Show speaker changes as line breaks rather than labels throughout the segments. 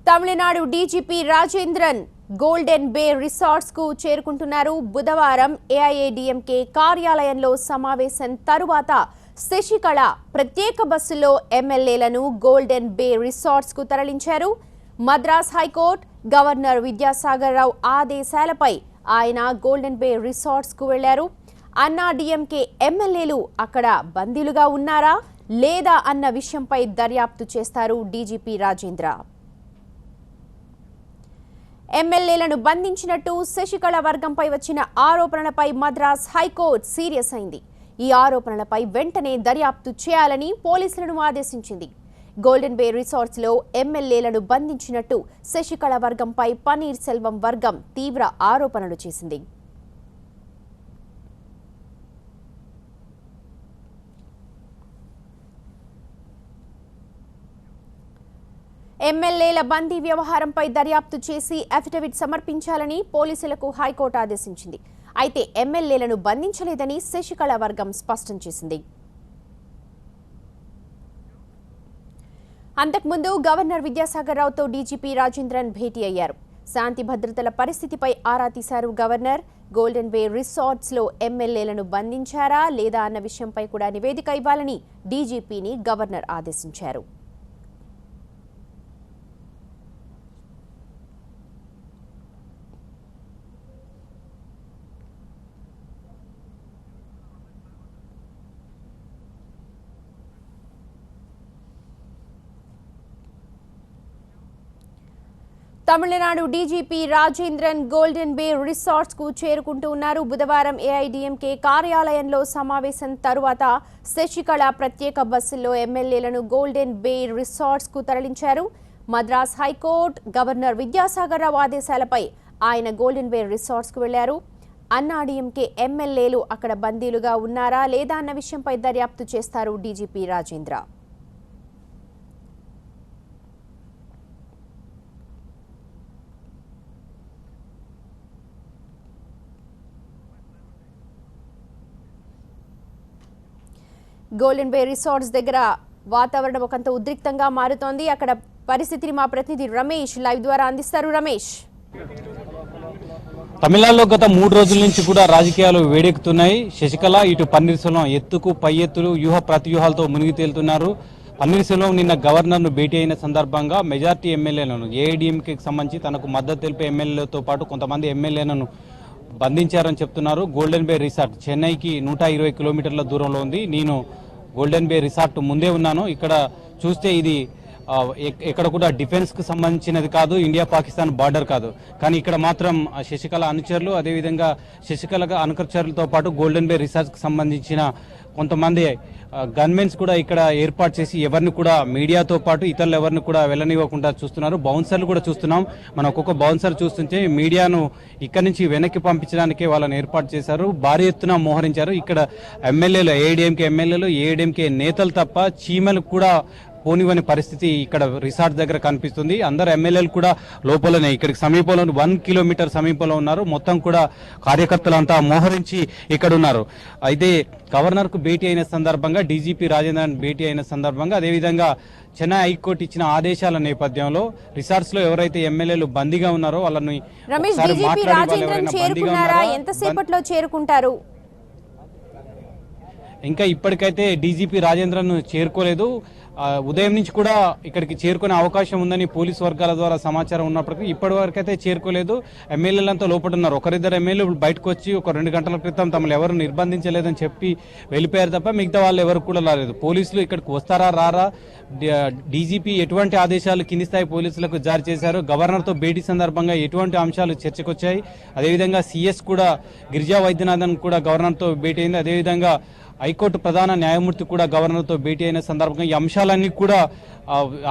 Tamil Nadu DGP Rajendran golden బే resorts కు చేరుకుంటున్నారు. బుధవారం AIADMK కార్యాలయంలో సమావేశం తరువాత శశికళ ప్రత్యేక బస్సులో ఎమ్మెల్యేలను గోల్డెన్ బే రిసార్ట్స్ కు తరలించారు. మద్రాస్ హైకోర్టు గవర్నర్ విద్యాసాగర్ రావు ఆదేశాలపై ఆయన గోల్డెన్ బే రిసార్ట్స్ కు వెళ్లారు. అన్నా డీఎంకే ఎమ్మెల్యేలు అక్కడ బందీలుగా ఉన్నారా లేదా అన్న విషయంపై దర్యాప్తు చేస్తారు డీజీపీ రాజేంద్ర. ఎమ్మెల్యేలను బంధించినట్టు శశికళ వర్గంపై వచ్చిన ఆరోపణలపై మద్రాస్ హైకోర్టు సీరియస్ అయింది. ఈ ఆరోపణలపై వెంటనే దర్యాప్తు చేయాలని పోలీసులను ఆదేశించింది. గోల్డెన్ బే రిసార్ట్స్ లో ఎమ్మెల్యేలను బంధించినట్టు శశికళ వర్గంపై పన్నీర్ సెల్వం వర్గం తీవ్ర ఆరోపణలు చేసింది. ఎమ్మెల్యేల బందీ వ్యవహారంపై దర్యాప్తు చేసి అఫిడవిట్ సమర్పించాలని పోలీసులకు హైకోర్టు ఆదేశించింది. అయితే ఎమ్మెల్యేలను బంధించలేదని శశికళ వర్గం స్పష్టం చేసింది. అంతకుముందు గవర్నర్ విద్యాసాగర్ రావుతో డీజీపీ రాజేంద్రన్ భేటీ అయ్యారు. శాంతి భద్రతల పరిస్థితిపై ఆరా తీశారు గవర్నర్. గోల్డెన్ బే రిసార్ట్స్ లో ఎమ్మెల్యేలను బంధించారా లేదా అన్న విషయంపై కూడా నివేదిక ఇవ్వాలని డీజీపీని గవర్నర్ ఆదేశించారు. తమిళనాడు డీజీపీ రాజేంద్రన్ గోల్డెన్ బే రిసార్ట్స్ కు చేరుకుంటూ ఉన్నారు. బుధవారం ఏఐడీఎంకే కార్యాలయంలో సమావేశం తరువాత శశికళ ప్రత్యేక బస్సుల్లో ఎమ్మెల్యేలను గోల్డెన్ బే రిసార్ట్స్ కు తరలించారు. మద్రాస్ హైకోర్టు గవర్నర్ విద్యాసాగర్ రావు ఆదేశాలపై ఆయన గోల్డెన్ బే రిసార్ట్స్ కు వెళ్లారు. అన్నాడీఎంకే ఎమ్మెల్యేలు అక్కడ బందీలుగా ఉన్నారా లేదా అన్న విషయంపై దర్యాప్తు చేస్తారు డీజీపీ రాజేంద్ర. గోల్డెన్ బే రిసార్ట్స్ దగ్గర వాతావరణం ఒకంత ఉద్రిక్తంగా మారుతోంది. అక్కడ పరిస్థితిని మా ప్రతినిధి రమేష్ లైవ్ ద్వారా అందిస్తారు. రమేష్,
తమిళనాడులో గత 3 రోజుల నుంచి కూడా రాజకీయాలు వేడెక్కుతున్నాయి. శశికళ ఇటు పన్నీర్ సెల్వం ఎత్తుకు పై ఎత్తులు ప్రతివ్యూహాలతో మునిగి తేలుతున్నారు. పన్నీర్ సెల్వం నిన్న గవర్నర్ను భేటీ అయిన సందర్భంగా మెజార్టీ ఎమ్మెల్యేలను ఏఐడీఎంకేకి సంబంధించి తనకు మద్దతు తెలిపే ఎమ్మెల్యేలతో పాటు కొంతమంది ఎమ్మెల్యేలను బంధించారని చెప్తున్నారు. గోల్డెన్ బే రిసార్ట్ చెన్నైకి 120 కిలోమీటర్ల దూరంలో ఉంది. నేను గోల్డెన్ బే రిసార్ట్ ముందే ఉన్నాను. ఇక్కడ చూస్తే ఇది ఎక్కడ కూడా డిఫెన్స్ కు సంబంధించినది కాదు, ఇండియా పాకిస్తాన్ బార్డర్ కాదు. కానీ ఇక్కడ మాత్రం శశికళ అనుచరులు, అదేవిధంగా శశికళ అనుచరులతో పాటు గోల్డెన్ బే రిసార్ట్ కు సంబంధించిన కొంతమంది గన్మెన్స్ కూడా ఇక్కడ ఏర్పాటు చేసి ఎవరిని కూడా మీడియాతో పాటు ఇతరులు ఎవరిని కూడా వెళ్ళనివ్వకుండా చూస్తున్నారు. బౌన్సర్లు కూడా చూస్తున్నాం. మనం ఒక్కొక్క బౌన్సర్ చూస్తుంటే మీడియాను ఇక్కడి నుంచి వెనక్కి పంపించడానికే వాళ్ళని ఏర్పాటు చేశారు. భారీ ఎత్తున మోహరించారు. ఇక్కడ ఎమ్మెల్యేలు, ఏఐడీఎంకే నేతలు తప్ప చీమలు కూడా పోనివని పరిస్థితి ఇక్కడ రిసార్ట్ దగ్గర కనిపిస్తుంది. అందరు ఎమ్మెల్యేలు కూడా లోపలనే ఇక్కడికి సమీపంలో 1 కిలోమీటర్ సమీపంలో ఉన్నారు. మొత్తం కూడా కార్యకర్తలంతా మోహరించి ఇక్కడ ఉన్నారు. అయితే గవర్నర్ కు భేటీ అయిన సందర్భంగా, డీజీపీ రాజేంద్రన్ భేటీ అయిన సందర్భంగా, అదేవిధంగా చెన్నై హైకోర్టు ఇచ్చిన ఆదేశాల నేపథ్యంలో రిసార్ట్స్ లో ఎవరైతే ఎమ్మెల్యేలు బందీగా ఉన్నారో వాళ్ళని
ఎంతసేపట్లో చేరుకుంటారు?
ఇంకా ఇప్పటికైతే డీజీపీ రాజేంద్రన్ చేరుకోలేదు. ఉదయం నుంచి కూడా ఇక్కడికి చేరుకునే అవకాశం ఉందని పోలీసు వర్గాల ద్వారా సమాచారం ఉన్నప్పటికీ ఇప్పటి వరకు అయితే చేరుకోలేదు. ఎమ్మెల్యేలంతా లోపల ఉన్నారు. ఒకరిద్దరు ఎమ్మెల్యేలు బయటకు వచ్చి ఒక 2 గంటల క్రితం తమను ఎవరు నిర్బంధించలేదని చెప్పి వెళ్ళిపోయారు తప్ప మిగతా వాళ్ళు ఎవరు కూడా రాలేదు. పోలీసులు ఇక్కడికి వస్తారా రారా, డీజీపీ ఎటువంటి ఆదేశాలు కింది స్థాయి పోలీసులకు జారీ చేశారు, గవర్నర్తో భేటీ సందర్భంగా ఎటువంటి అంశాలు చర్చకొచ్చాయి, అదేవిధంగా సీఎస్ కూడా గిరిజా వైద్యనాథన్ కూడా గవర్నర్తో భేటీ అయింది. అదేవిధంగా హైకోర్టు ప్రధాన న్యాయమూర్తి కూడా గవర్నర్తో భేటీ అయిన సందర్భంగా ఈ అంశాలన్నీ కూడా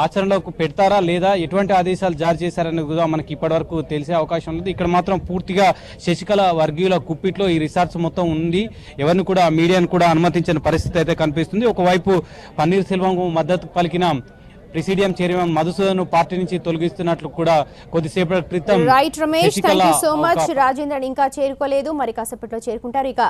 ఆచరణలోకి పెడతారా లేదా, ఎటువంటి ఆదేశాలు జారీ చేశారని కూడా మనకి ఇప్పటివరకు తెలిసే అవకాశం ఉంది. ఇక్కడ మాత్రం పూర్తిగా శశికళ వర్గీయుల కుప్పిట్లో ఈ రిసార్ట్స్ మొత్తం ఉంది. ఎవరిని కూడా మీడియాను కూడా అనుమతించిన పరిస్థితి అయితే కనిపిస్తుంది. ఒకవైపు పన్నీర్ సెల్వం మద్దతు పలికిన ప్రెసిడియం చైర్మన్ మధుసూదన్ పార్టీ నుంచి తొలగిస్తున్నట్లు కూడా కొద్దిసేపటి క్రితం
right Ramesh, thank you so much. Rajendran ఇంకా చేరుకోలేదు, మరి కాసేపట్లో చేరుకుంటారు. ఇక